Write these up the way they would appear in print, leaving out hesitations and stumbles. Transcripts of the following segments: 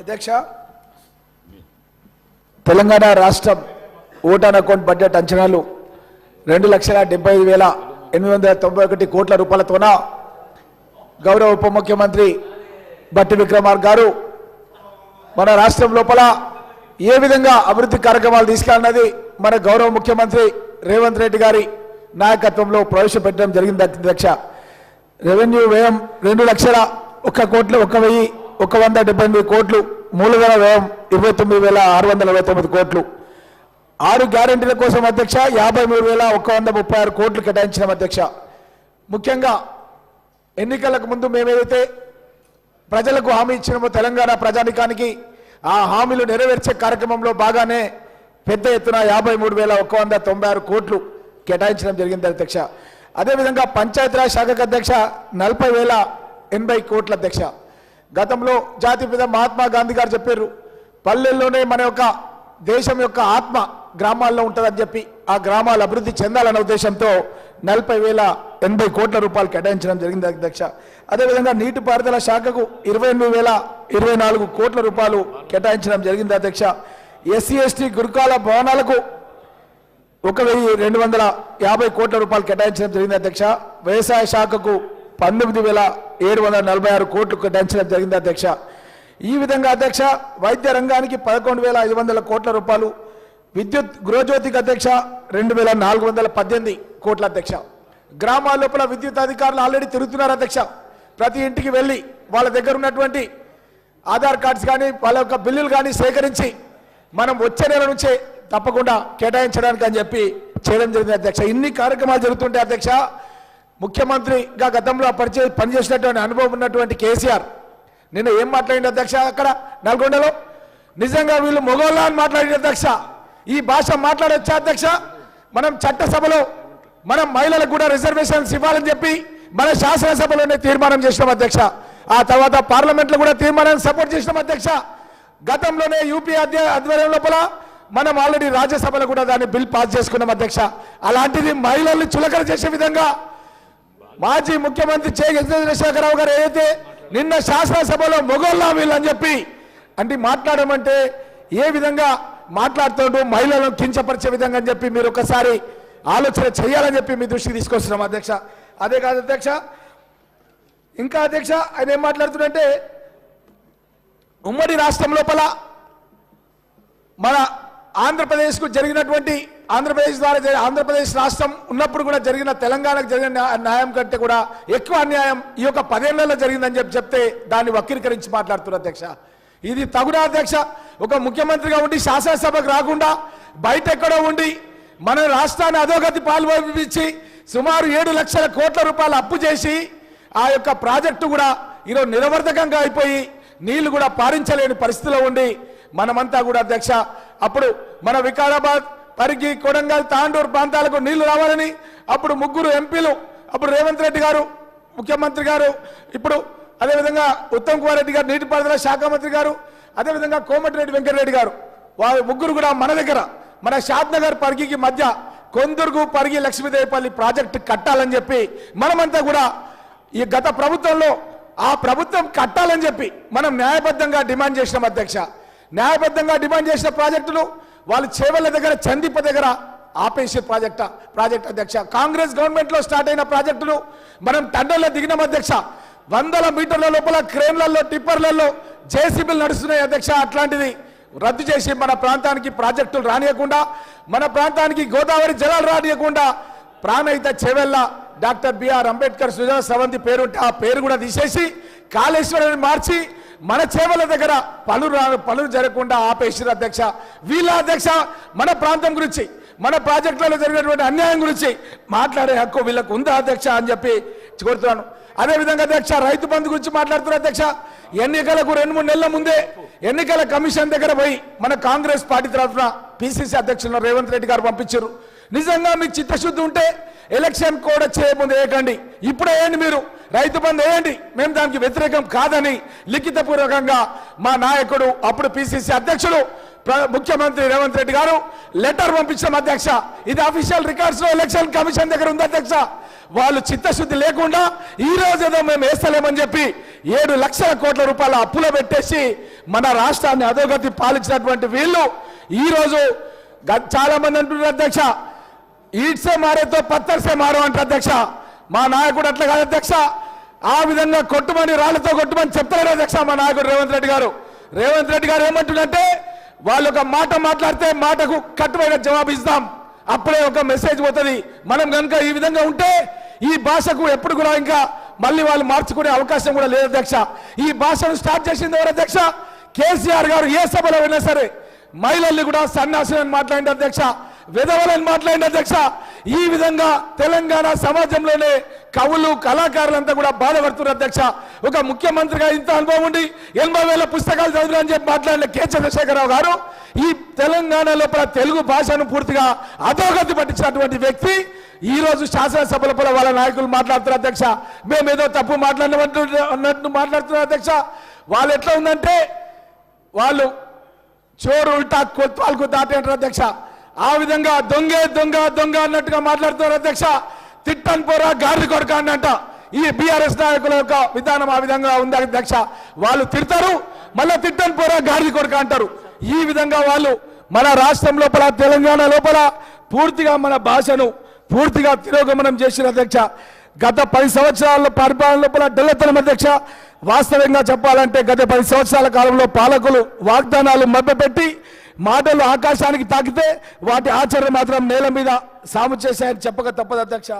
అధ్యక్ష, తెలంగాణ రాష్ట్రం vote on account budget అంచనాలు 2,75,891 కోట్ల రూపాయలతోన గౌరవ ఉప ముఖ్యమంత్రి బట్టి విక్రమార్క గారు మన రాష్ట్రం లోపల ఏ విధంగా అభివృద్ధి కార్యక్రమాలు తీసుకెళ్లన్నది మన గౌరవ ముఖ్యమంత్రి రేవంత్ రెడ్డి గారి నాయకత్వంలో ప్రవేశపెట్టడం జరిగింది అధ్యక్ష. రెవెన్యూ వ్యయం 2,01,178 కోట్లు, మూలధన వ్యయం 29,629 కోట్లు, 6 గ్యారెంటీల కోసం అధ్యక్ష 53,136 కోట్లు కేటాయించిన అధ్యక్ష. ముఖ్యంగా ఎన్నికలకు ముందు మేమేదైతే ప్రజలకు హామీ ఇచ్చినామో తెలంగాణ ప్రజానికానికి ఆ హామీలు నెరవేర్చే కార్యక్రమంలో బాగానే పెద్ద ఎత్తున 53,196 కోట్లు కేటాయించడం జరిగింది అధ్యక్ష. అదేవిధంగా పంచాయతీరాజ్ శాఖకు అధ్యక్ష 40,080 కోట్ల అధ్యక్ష. గతంలో జాతిపిత మహాత్మా గాంధీ గారు చెప్పారు, పల్లెల్లోనే మన యొక్క దేశం యొక్క ఆత్మ గ్రామాల్లో ఉంటుందని చెప్పి ఆ గ్రామాలు అభివృద్ధి చెందాలన్న ఉద్దేశంతో 40,080 కోట్ల రూపాయలు కేటాయించడం జరిగింది అధ్యక్ష. అదేవిధంగా నీటిపారుదల శాఖకు 28,024 కోట్ల రూపాయలు కేటాయించడం జరిగింది అధ్యక్ష. ఎస్సీ ఎస్టీ గురుకుల భవనాలకు 1,250 కోట్ల రూపాయలు కేటాయించడం జరిగింది అధ్యక్ష. వ్యవసాయ శాఖకు 19,746 కోట్లు కేటాయించడం జరిగింది అధ్యక్ష. ఈ విధంగా అధ్యక్ష వైద్య రంగానికి 11,500 కోట్ల రూపాయలు, విద్యుత్ గృహజ్యోతికి అధ్యక్ష 2,418 కోట్ల అధ్యక్ష. గ్రామాల లోపల విద్యుత్ అధికారులు ఆల్రెడీ తిరుగుతున్నారు అధ్యక్ష. ప్రతి ఇంటికి వెళ్ళి వాళ్ళ దగ్గర ఉన్నటువంటి ఆధార్ కార్డ్స్ కానీ వాళ్ళ యొక్క బిల్లులు కానీ సేకరించి మనం వచ్చే నెల నుంచే తప్పకుండా కేటాయించడానికి అని చెప్పి చేయడం జరిగింది అధ్యక్ష. ఇన్ని కార్యక్రమాలు జరుగుతుంటే అధ్యక్ష, ముఖ్యమంత్రిగా గతంలో పనిచేసినటువంటి అనుభవం ఉన్నటువంటి కేసీఆర్ నిన్న ఏం మాట్లాడింది అధ్యక్ష అక్కడ నల్గొండలో? నిజంగా వీళ్ళు మొగోళ్ళ అని మాట్లాడిన అధ్యక్ష. ఈ భాష మాట్లాడొచ్చా అధ్యక్ష? మనం చట్టసభలో మనం మహిళలకు కూడా రిజర్వేషన్స్ ఇవ్వాలని చెప్పి మన శాసనసభలోనే తీర్మానం చేసినాం అధ్యక్ష. ఆ తర్వాత పార్లమెంట్లో కూడా తీర్మానాన్ని సపోర్ట్ చేసినాం అధ్యక్ష. గతంలోనే యూపీ ఆధ్వర్యం లోపల మనం ఆల్రెడీ రాజ్యసభలో కూడా దాన్ని బిల్ పాస్ చేసుకున్నాం అధ్యక్ష. అలాంటిది మహిళల్ని చులకన చేసే విధంగా మాజీ ముఖ్యమంత్రి చంద్రశేఖరరావు గారు ఏదైతే నిన్న శాసనసభలో మొగోళ్ళ వీళ్ళు అని చెప్పి అంటే మాట్లాడమంటే ఏ విధంగా మాట్లాడుతూ మహిళలను కించపరిచే విధంగా అని చెప్పి మీరు ఒకసారి ఆలోచన చేయాలని చెప్పి మీ దృష్టికి తీసుకొస్తున్నాం అధ్యక్ష. అదే కాదు అధ్యక్ష, ఇంకా అధ్యక్ష ఆయన ఏం మాట్లాడుతుందంటే ఉమ్మడి రాష్ట్రం లోపల మన ఆంధ్రప్రదేశ్కు జరిగినటువంటి ఆంధ్రప్రదేశ్ రాష్ట్రం ఉన్నప్పుడు కూడా జరిగిన తెలంగాణకు జరిగిన న్యాయం కంటే కూడా ఎక్కువ అన్యాయం ఈ యొక్క 10 ఏళ్లలో జరిగిందని చెప్తే దాన్ని వక్రీకరించి మాట్లాడుతున్నారు అధ్యక్ష. ఇది తగునా అధ్యక్ష? ఒక ముఖ్యమంత్రిగా ఉండి శాసనసభకు రాకుండా బయట ఎక్కడో ఉండి మన రాష్ట్రాన్ని అధోగతి పాల్పొందించి సుమారు 7 లక్షల కోట్ల రూపాయలు అప్పు చేసి ఆ యొక్క ప్రాజెక్టు కూడా ఈరోజు నిరవర్ధకంగా అయిపోయి నీళ్లు కూడా పారించలేని పరిస్థితిలో ఉండి మనమంతా కూడా అధ్యక్ష అప్పుడు మన వికారాబాద్, పరిగి, కొడంగల్, తాండూరు ప్రాంతాలకు నీళ్లు రావాలని అప్పుడు 3 ఎంపీలు, అప్పుడు రేవంత్ రెడ్డి గారు ముఖ్యమంత్రి గారు, ఇప్పుడు అదేవిధంగా ఉత్తమ్ కుమార్ రెడ్డి గారు నీటిపారుదల శాఖ మంత్రి గారు, అదేవిధంగా కోమటిరెడ్డి వెంకటరెడ్డి గారు, వారు 3 కూడా మన దగ్గర మన షాద్నగర్ పరిగికి మధ్య కొందుర్గు, పరిగి, లక్ష్మీదేవిపల్లి ప్రాజెక్టు కట్టాలని చెప్పి మనమంతా కూడా ఈ గత ప్రభుత్వంలో ఆ ప్రభుత్వం కట్టాలని చెప్పి మనం న్యాయబద్ధంగా డిమాండ్ చేసినాం అధ్యక్ష. న్యాయబద్ధంగా డిమాండ్ చేసిన ప్రాజెక్టులు వాళ్ళు చేవెళ్ల దగ్గర, చందిప దగ్గర ఆపేసే ప్రాజెక్ట్ అధ్యక్ష. కాంగ్రెస్ గవర్నమెంట్లో స్టార్ట్ అయిన ప్రాజెక్టులు మనం తండ్రిలో దిగినాం అధ్యక్ష. 100 మీటర్ల లోపల క్రేన్లలో, టిప్పర్లలో జేసీబీలు నడుస్తున్నాయి అధ్యక్ష. అట్లాంటిది రద్దు చేసి మన ప్రాంతానికి ప్రాజెక్టులు రానియకుండా, మన ప్రాంతానికి గోదావరి జలాలు రానియకుండా ప్రాణహిత చేవెళ్ళ డాక్టర్ బిఆర్ అంబేద్కర్ సుజల సవంతి పేరుంటే ఆ పేరు కూడా తీసేసి కాళేశ్వరాన్ని మార్చి మన చేవెళ్ళ దగ్గర పనులు జరగకుండా ఆపేసారు అధ్యక్ష. వీళ్ళ అధ్యక్ష మన ప్రాంతం గురించి, మన ప్రాజెక్టులలో జరిగినటువంటి అన్యాయం గురించి మాట్లాడే హక్కు వీళ్ళకు ఉందా అధ్యక్ష అని చెప్పి కోరుతున్నాను. అదేవిధంగా అధ్యక్ష రైతు బంధు గురించి మాట్లాడుతున్నారు అధ్యక్ష. ఎన్నికలకు 2-3 నెలల ముందే ఎన్నికల కమిషన్ దగ్గర పోయి మన కాంగ్రెస్ పార్టీ తరఫున పిసిసి అధ్యక్షులు రేవంత్ రెడ్డి గారు పంపించారు. నిజంగా మీకు చిత్తశుద్ధి ఉంటే ఎలక్షన్ కోడ్ చేయముందు వేయకండి, ఇప్పుడే వేయండి, మీరు రైతు బంధు వేయండి, మేము దానికి వ్యతిరేకం కాదని లిఖితపూర్వకంగా మా నాయకుడు అప్పుడు పిసిసి అధ్యక్షుడు ముఖ్యమంత్రి రేవంత్ రెడ్డి గారు లెటర్ పంపించాం అధ్యక్ష. ఇది అఫీషియల్ రికార్డ్స్ లో ఎలక్షన్ కమిషన్ దగ్గర ఉంది అధ్యక్ష. వాళ్ళు చిత్తశుద్ధి లేకుండా ఈ రోజు ఏదో మేము వేస్తలేమని చెప్పి 7 లక్షల కోట్ల రూపాయల అప్పులో పెట్టేసి మన రాష్ట్రాన్ని అధోగతి పాలించినటువంటి వీళ్ళు ఈ రోజు చాలా మంది అంటున్నారు అధ్యక్ష, ఈడ్సే మారేతో పత్తర్సే మారు అంటారు అధ్యక్ష. మా నాయకుడు అట్లా కాదు అధ్యక్ష. ఆ విధంగా కొట్టుమని రాళ్లతో కొట్టుమని చెప్తారు అధ్యక్ష మా నాయకుడు రేవంత్ రెడ్డి గారు. రేవంత్ రెడ్డి గారు ఏమంటుందంటే వాళ్ళు ఒక మాట మాట్లాడితే మాటకు కట్టుబడిన జవాబు ఇస్తాం, అప్పుడే ఒక మెసేజ్ పోతుంది. మనం కనుక ఈ విధంగా ఉంటే ఈ భాషకు ఎప్పుడు కూడా ఇంకా మళ్ళీ వాళ్ళు మార్చుకునే అవకాశం కూడా లేదు అధ్యక్ష. ఈ భాషను స్టార్ట్ చేసింది ఎవరు అధ్యక్ష? కేసీఆర్ గారు. ఏ సభలో వెళ్ళినా సరే మహిళల్ని కూడా సన్యాసులను మాట్లాడిన అధ్యక్ష, విధవలను మాట్లాడిన అధ్యక్ష. ఈ విధంగా తెలంగాణ సమాజంలోనే కవులు కళాకారులంతా కూడా బాధపడుతున్నారు అధ్యక్ష. ఒక ముఖ్యమంత్రిగా ఇంత అనుభవం ఉండి 80,000 పుస్తకాలు చదివినా అని చెప్పి మాట్లాడిన కె చంద్రశేఖరరావు గారు ఈ తెలంగాణ లోపల తెలుగు భాషను పూర్తిగా అధోగతి పట్టించినటువంటి వ్యక్తి ఈ రోజు శాసనసభ లోపల వాళ్ళ నాయకులు మాట్లాడుతున్నారు అధ్యక్ష. మేము ఏదో తప్పు అన్నట్టు మాట్లాడుతున్నారు అధ్యక్ష. వాళ్ళు ఎట్లా ఉందంటే వాళ్ళు చోరు ఉల్టా కొత్వాలకు దాటి అంటారు అధ్యక్ష. ఆ విధంగా దొంగే దొంగ దొంగ అన్నట్టుగా మాట్లాడుతున్నారు అధ్యక్ష. తిట్టన్ పోరా గారి కొడుక అన్నట్ట ఈ బీఆర్ఎస్ నాయకుల యొక్క విధానం ఆ విధంగా ఉంది అధ్యక్ష. వాళ్ళు తిడతారు, మళ్ళీ తిట్టన్ పోరా గారి కొడుక అంటారు. ఈ విధంగా వాళ్ళు మన రాష్ట్రం లోపల తెలంగాణ లోపల పూర్తిగా మన భాషను పూర్తిగా తిరోగమనం చేసిన అధ్యక్ష. గత 10 సంవత్సరాల పరిపాలన లోపల డల్లతనం అధ్యక్ష. వాస్తవంగా చెప్పాలంటే గత 10 సంవత్సరాల కాలంలో పాలకులు వాగ్దానాలు మభ్యపెట్టి మాటలు ఆకాశానికి తాకితే వాటి ఆచరణ మాత్రం నేల మీద సాము చేశాయని చెప్పక తప్పదు అధ్యక్ష.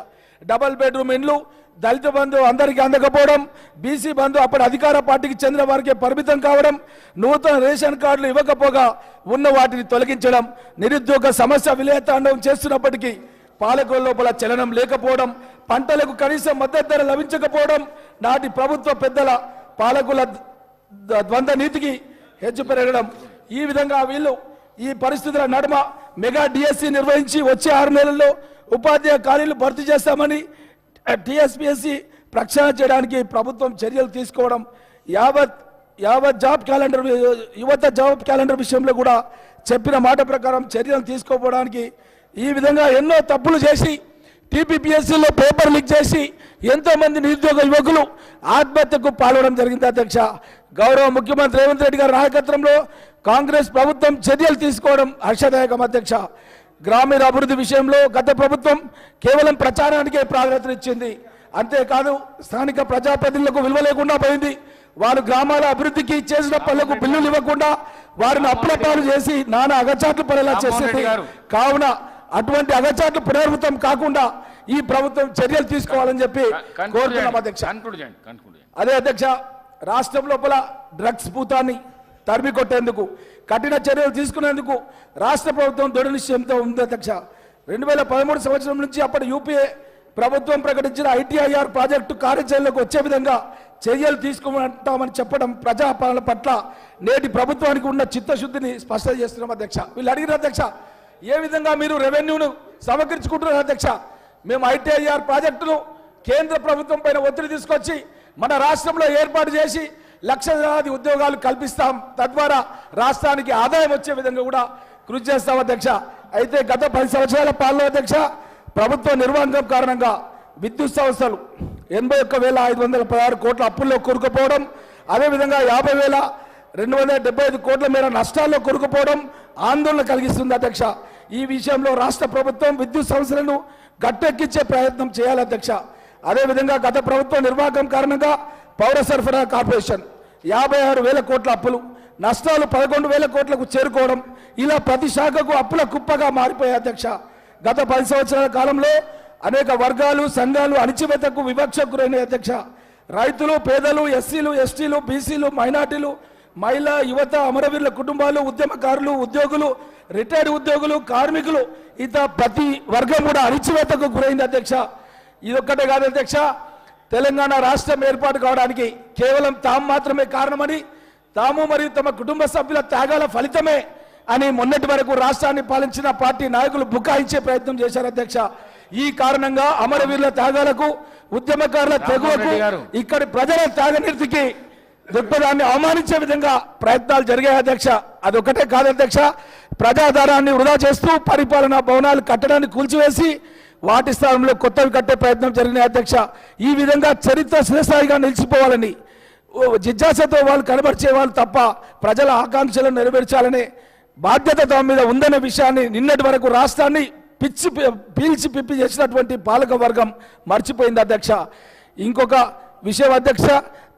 డబుల్ బెడ్రూమ్ ఇండ్లు, దళిత బంధు అందరికీ అందకపోవడం, బీసీ బంధు అప్పటి అధికార పార్టీకి చెందిన వారికి పరిమితం కావడం, నూతన రేషన్ కార్డులు ఇవ్వకపోగా ఉన్న వాటిని తొలగించడం, నిరుద్యోగ సమస్య విలయతాండవం చేస్తున్నప్పటికీ పాలకుల లోపల చలనం లేకపోవడం, పంటలకు కనీస మద్దతు ధర లభించకపోవడం, నాటి ప్రభుత్వ పెద్దల పాలకుల ద్వంద్వ నీతికి హెచ్చు పెరగడం. ఈ విధంగా వీళ్ళు ఈ పరిస్థితుల నడుమ మెగా డిఎస్సి నిర్వహించి వచ్చే 6 నెలల్లో ఉపాధ్యాయ ఖాళీలు భర్తీ చేస్తామని టీఎస్పీఎస్సీ ప్రక్షాళన చేయడానికి ప్రభుత్వం చర్యలు తీసుకోవడం, యావత్ జాబ్ క్యాలెండర్ యువత జాబ్ క్యాలెండర్ విషయంలో కూడా చెప్పిన మాట ప్రకారం చర్యలు తీసుకోవడానికి ఈ విధంగా ఎన్నో తప్పులు చేసి టీపీపీఎస్సీలో పేపర్ లీక్ చేసి ఎంతో మంది నిరుద్యోగ యువకులు ఆత్మహత్యకు పాల్గొనడం జరిగింది అధ్యక్ష. గౌరవ ముఖ్యమంత్రి రేవంత్ రెడ్డి గారి నాయకత్వంలో కాంగ్రెస్ ప్రభుత్వం చర్యలు తీసుకోవడం హర్షదాయకం అధ్యక్ష. గ్రామీణ అభివృద్ధి విషయంలో గత ప్రభుత్వం కేవలం ప్రచారానికే ప్రాధాన్యత ఇచ్చింది. అంతేకాదు స్థానిక ప్రజాప్రతినిధులకు విలువ లేకుండా పోయింది. వారు గ్రామాల అభివృద్ధికి చేసిన పనులకు బిల్లులు ఇవ్వకుండా వారిని అప్పుల పాలు చేసి నానా అగచాట్లు పడేలా చేసింది. కావున అటువంటి అగచాట్లు పునరావృతం కాకుండా ఈ ప్రభుత్వం చర్యలు తీసుకోవాలని చెప్పి కోరుతున్నాం అధ్యక్ష. అదే అధ్యక్ష, రాష్ట్రం లోపల డ్రగ్స్ భూతాన్ని తరిమి కొట్టేందుకు కఠిన చర్యలు తీసుకునేందుకు రాష్ట్ర ప్రభుత్వం దృఢ నిశ్చయంతో ఉంది అధ్యక్ష. 2013 సంవత్సరం నుంచి అప్పటి యూపీఏ ప్రభుత్వం ప్రకటించిన ఐటీఐఆర్ ప్రాజెక్టు కార్యాచరణలోకి వచ్చే విధంగా చర్యలు తీసుకుంటామని చెప్పడం ప్రజాపాలన పట్ల నేటి ప్రభుత్వానికి ఉన్న చిత్తశుద్ధిని స్పష్టం చేస్తున్నాం అధ్యక్ష. వీళ్ళు అడిగిన అధ్యక్ష, ఏ విధంగా మీరు రెవెన్యూను సమకరించుకుంటున్నారు అధ్యక్ష? మేము ఐటీఐఆర్ ప్రాజెక్టును కేంద్ర ప్రభుత్వం పైన ఒత్తిడి తీసుకొచ్చి మన రాష్ట్రంలో ఏర్పాటు చేసి లక్షలాది ఉద్యోగాలు కల్పిస్తాం, తద్వారా రాష్ట్రానికి ఆదాయం వచ్చే విధంగా కూడా కృషి చేస్తాం అధ్యక్ష. అయితే గత 10 సంవత్సరాల పాలన అధ్యక్ష ప్రభుత్వ నిర్వహణ కారణంగా విద్యుత్ సంస్థలు 81,516 కోట్ల అప్పుల్లో కూరుకుపోవడం, అదేవిధంగా 50,275 కోట్ల మేర నష్టాల్లో కూరుకుపోవడం ఆందోళన కలిగిస్తుంది అధ్యక్ష. ఈ విషయంలో రాష్ట్ర ప్రభుత్వం విద్యుత్ సంస్థలను గట్టెక్కించే ప్రయత్నం చేయాలి అధ్యక్ష. అదేవిధంగా గత ప్రభుత్వ నిర్వాహకం కారణంగా పౌర సరఫరా కార్పొరేషన్ 56,000 కోట్ల అప్పులు, నష్టాలు 11,000 కోట్లకు చేరుకోవడం, ఇలా ప్రతి శాఖకు అప్పుల కుప్పగా మారిపోయాయి అధ్యక్ష. గత 10 సంవత్సరాల కాలంలో అనేక వర్గాలు సంఘాలు అణిచివేతకు వివక్షకు గురైన అధ్యక్ష. రైతులు, పేదలు, ఎస్సీలు, ఎస్టీలు, బీసీలు, మైనార్టీలు, మహిళా యువత, అమరవీరుల కుటుంబాలు, ఉద్యమకారులు, ఉద్యోగులు, రిటైర్డ్ ఉద్యోగులు, కార్మికులు, ఇతర ప్రతి వర్గం కూడా అణిచివేతకు గురైంది అధ్యక్ష. ఇదొక్కటే కాదు అధ్యక్ష, తెలంగాణ రాష్ట్రం ఏర్పాటు కావడానికి కేవలం తాము మాత్రమే కారణమని, తాము మరియు తమ కుటుంబ సభ్యుల త్యాగాల ఫలితమే అని మొన్నటి వరకు రాష్ట్రాన్ని పాలించిన పార్టీ నాయకులు బుకాయించే ప్రయత్నం చేశారు అధ్యక్ష. ఈ కారణంగా అమరవీరుల త్యాగాలకు, ఉద్యమకారుల తెగువకు, ఇక్కడి ప్రజల త్యాగనిర్తికి దృక్పథాన్ని అవమానించే విధంగా ప్రయత్నాలు జరిగాయి అధ్యక్ష. అదొకటే కాదు అధ్యక్ష, ప్రజాధనాన్ని వృధా చేస్తూ పరిపాలనా భవనాలు కట్టడాన్ని కూల్చివేసి వాటి స్థానంలో కొత్తవి కట్టే ప్రయత్నం జరిగినాయి అధ్యక్ష. ఈ విధంగా చరిత్ర స్థిరస్థాయిగా నిలిచిపోవాలని జిజ్ఞాసతో వాళ్ళు కనబరిచే వాళ్ళు తప్ప ప్రజల ఆకాంక్షలను నెరవేర్చాలనే బాధ్యత తమ మీద ఉందనే విషయాన్ని నిన్నటి వరకు రాష్ట్రాన్ని పీల్చి పిప్పి చేసినటువంటి పాలక వర్గం మర్చిపోయింది అధ్యక్ష. ఇంకొక విషయం అధ్యక్ష,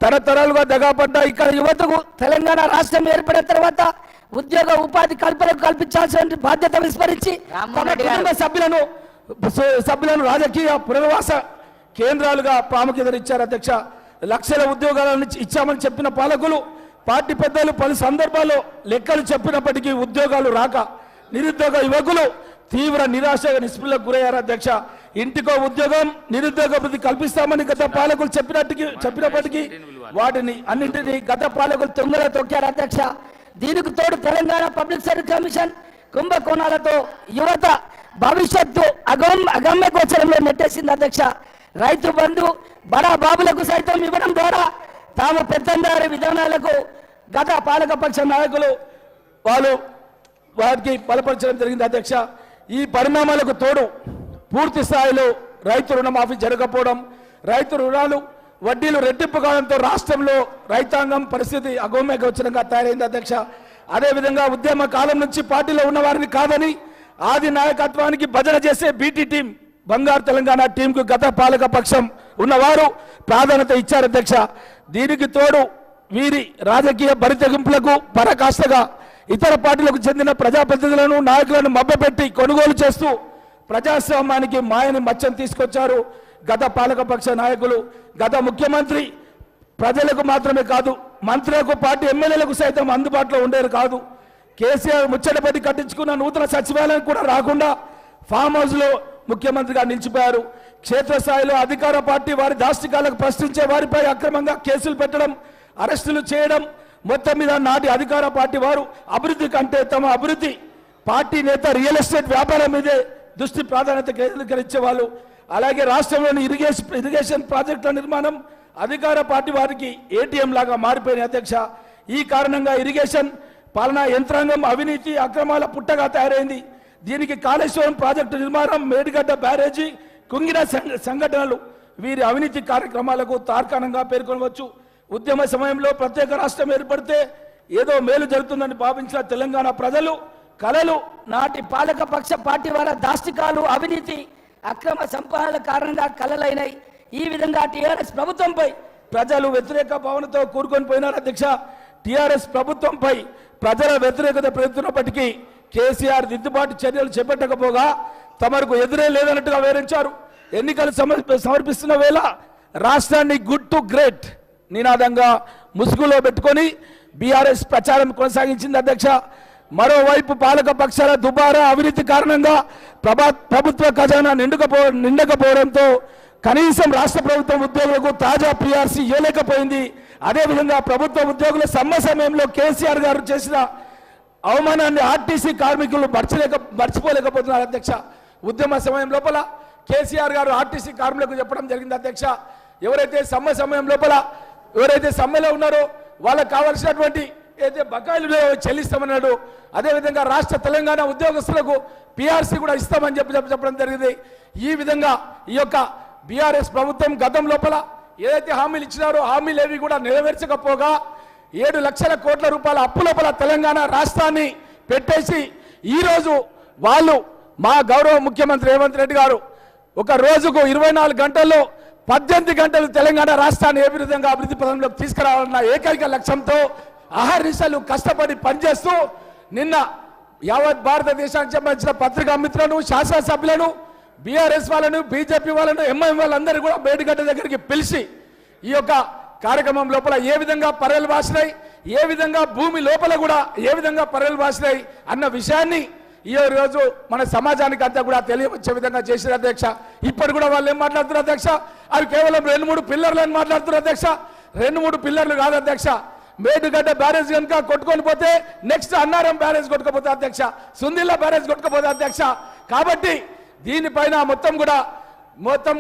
తరతరాలుగా దగాపడ్డ ఇక్కడ యువతకు తెలంగాణ రాష్ట్రం ఏర్పడిన తర్వాత ఉద్యోగ ఉపాధి కల్పించాల్సిన బాధ్యత విస్మరించి తమ కుటుంబ సభ్యులను రాజకీయ పునర్వాస కేంద్రాలుగా ప్రాముఖ్యతనిచ్చారు అధ్యక్ష. లక్షల ఉద్యోగాలను ఇచ్చామని చెప్పిన పాలకులు, పార్టీ పెద్దలు పలు సందర్భాల్లో లెక్కలు చెప్పినప్పటికీ ఉద్యోగాలు రాక నిరుద్యోగ యువకులు తీవ్ర నిరాశ నిస్పృహలకు గురయ్యారు అధ్యక్ష. ఇంటికో ఉద్యోగం, నిరుద్యోగ వృద్ధి కల్పిస్తామని గత పాలకులు చెప్పినప్పటికీ వాటిని అన్నింటినీ గత పాలకులు తొందరగా తొక్కారు అధ్యక్ష. దీనికి తోడు తెలంగాణ పబ్లిక్ సర్వీస్ కమిషన్ కుంభకోణాలతో యువత భవిష్యత్తు అగమ్య గోచరంలో నెట్టేసింది అధ్యక్ష. రైతు బంధు బడా బాబులకు సైతం ఇవ్వడం ద్వారా తాము పెత్తందారి విధానాలకు గత పాలకపక్ష నాయకులు వారికి బలపరచడం జరిగింది అధ్యక్ష. ఈ పరిణామాలకు తోడు పూర్తి స్థాయిలో రైతు రుణమాఫీ జరగకపోవడం, రైతు రుణాలు వడ్డీలు రెట్టింపు కావడంతో రాష్ట్రంలో రైతాంగం పరిస్థితి అగమ్య గోచరంగా తయారైంది అధ్యక్ష. అదేవిధంగా ఉద్యమ కాలం నుంచి పార్టీలో ఉన్న వారిని కాదని ఆది నాయకత్వానికి భజన చేసే బీటీ టీం, బంగారు తెలంగాణ టీంకు గత పాలక పక్షం ఉన్నవారు ప్రాధాన్యత ఇచ్చారు అధ్యక్ష. దీనికి తోడు వీరి రాజకీయ బరితెగింపులకు పరకాష్టగా ఇతర పార్టీలకు చెందిన ప్రజాప్రతినిధులను నాయకులను మభ్యపెట్టి కొనుగోలు చేస్తూ ప్రజాస్వామ్యానికి మాయని మచ్చం తీసుకొచ్చారు గత పాలకపక్ష నాయకులు. గత ముఖ్యమంత్రి ప్రజలకు మాత్రమే కాదు, మంత్రులకు, పార్టీ ఎమ్మెల్యేలకు సైతం అందుబాటులో ఉండేది కాదు. కేసీఆర్ ముచ్చటపడి కట్టించుకున్న నూతన సచివాలయం కూడా రాకుండా ఫామ్ హౌస్లో ముఖ్యమంత్రిగా నిలిచిపోయారు. క్షేత్రస్థాయిలో అధికార పార్టీ వారి దాష్టికాలకు ప్రశ్నించే వారిపై అక్రమంగా కేసులు పెట్టడం, అరెస్టులు చేయడం, మొత్తం మీద నాటి అధికార పార్టీ వారు అభివృద్ధి కంటే తమ అభివృద్ధి పార్టీ నేత రియల్ ఎస్టేట్ వ్యాపారం మీదే దృష్టి ప్రాధాన్యత కేంద్రీకరించేవాళ్ళు. అలాగే రాష్ట్రంలోని ఇరిగేషన్ ప్రాజెక్టుల నిర్మాణం అధికార పార్టీ వారికి ఏటీఎం లాగా మారిపోయిన అధ్యక్ష. ఈ కారణంగా ఇరిగేషన్ పాలనా యంత్రాంగం అవినీతి అక్రమాల పుట్టగా తయారైంది. దీనికి కాళేశ్వరం ప్రాజెక్టు నిర్మాణం, మేడిగడ్డ బ్యారేజీ, కుంగిన సంఘటనలు వీరి అవినీతి కార్యక్రమాలకు తార్కాణంగా పేర్కొనవచ్చు. ఉద్యమ సమయంలో ప్రత్యేక రాష్ట్రం ఏర్పడితే ఏదో మేలు జరుగుతుందని భావించిన తెలంగాణ ప్రజలు కలలు నాటి పాలక పక్ష పార్టీ వారి దాష్టికాలు, అవినీతి అక్రమ సంపాదనల కారణంగా కలలైనాయి. ఈ విధంగా టీఆర్ఎస్ ప్రభుత్వంపై ప్రజలు వ్యతిరేక భావనతో కూరుకొని పోయినారు అధ్యక్ష. టీఆర్ఎస్ ప్రభుత్వంపై ప్రజల వ్యతిరేకత పెరుగుతున్నప్పటికీ కేసీఆర్ దిద్దుబాటు చర్యలు చేపట్టకపోగా తమకు ఎదురే లేదన్నట్టుగా వివరించారు. ఎన్నికలు సమర్పిస్తున్న వేళ రాష్ట్రాన్ని గుడ్ టు గ్రేట్ నినాదంగా ముసుగులో పెట్టుకొని బీఆర్ఎస్ ప్రచారం కొనసాగించింది అధ్యక్ష. మరోవైపు పాలక పక్షాల దుబారా అవినీతి కారణంగా ప్రభుత్వ ఖజానా నిండకపోవడంతో కనీసం రాష్ట్ర ప్రభుత్వం ఉద్యోగులకు తాజా పీఆర్సీ ఇవ్వలేకపోయింది. అదేవిధంగా ప్రభుత్వ ఉద్యోగుల సమ్మె సమయంలో కేసీఆర్ గారు చేసిన అవమానాన్ని ఆర్టీసీ కార్మికులు మర్చిపోలేకపోతున్నారు అధ్యక్ష. ఉద్యమ సమయం లోపల కేసీఆర్ గారు ఆర్టీసీ కార్మికులకు చెప్పడం జరిగింది అధ్యక్ష. ఎవరైతే సమ్మె సమయం లోపల ఎవరైతే సమ్మెలో ఉన్నారో వాళ్ళకు కావాల్సినటువంటి ఏదైతే బకాయిలు చెల్లిస్తామన్నాడు. అదేవిధంగా రాష్ట్ర తెలంగాణ ఉద్యోగస్తులకు పీఆర్సీ కూడా ఇస్తామని చెప్పడం జరిగింది. ఈ విధంగా ఈ యొక్క బీఆర్ఎస్ ప్రభుత్వం గతం లోపల ఏదైతే హామీలు ఇచ్చినారో హామీలు ఏవి కూడా నెరవేర్చకపోగా 7 లక్షల కోట్ల రూపాయల అప్పు లోపల తెలంగాణ రాష్ట్రాన్ని పెట్టేసి ఈరోజు వాళ్ళు మా గౌరవ ముఖ్యమంత్రి రేవంత్ రెడ్డి గారు ఒక రోజుకు 24 గంటల్లో 18 గంటలు తెలంగాణ రాష్ట్రాన్ని ఏ విధంగా అభివృద్ధి పథంలోకి తీసుకురావాలన్న ఏకైక లక్ష్యంతో అహర్నిశలు కష్టపడి పనిచేస్తూ నిన్న యావత్ భారతదేశానికి సంబంధించిన పత్రికా మిత్రులను, శాసనసభ్యులను, బీఆర్ఎస్ వాళ్ళను, బీజేపీ వాళ్ళను, ఎంఐఎం వాళ్ళందరూ కూడా మేడిగడ్డ దగ్గరికి పిలిచి ఈ యొక్క కార్యక్రమం లోపల ఏ విధంగా పర్యలు వాసినాయి, ఏ విధంగా భూమి లోపల కూడా ఏ విధంగా పర్యలు వాసినాయి అన్న విషయాన్ని ఈ రోజు మన సమాజానికి అంతా కూడా తెలియవచ్చే విధంగా చేసిన అధ్యక్ష. ఇప్పుడు కూడా వాళ్ళు ఏం మాట్లాడుతున్నారు అధ్యక్ష? అవి కేవలం 2-3 పిల్లర్లు అని మాట్లాడుతున్నారు అధ్యక్ష. 2-3 పిల్లర్లు కాదు అధ్యక్ష. మేడిగడ్డ బ్యారేజ్ కనుక కొట్టుకొని పోతే నెక్స్ట్ అన్నారం బ్యారేజ్ కొట్టుకపోతే అధ్యక్ష, సుందిల్లా బ్యారేజ్ కొట్టుకపోతే అధ్యక్ష. కాబట్టి దీనిపైన మొత్తం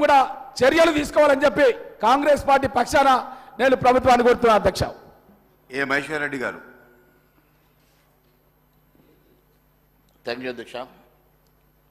కూడా చర్యలు తీసుకోవాలని చెప్పి కాంగ్రెస్ పార్టీ పక్షాన నేను ప్రభుత్వాన్ని కోరుతున్నాను అధ్యక్ష. ఏ మహేశ్వర్ రెడ్డి గారు. థ్యాంక్ యూ అధ్యక్ష.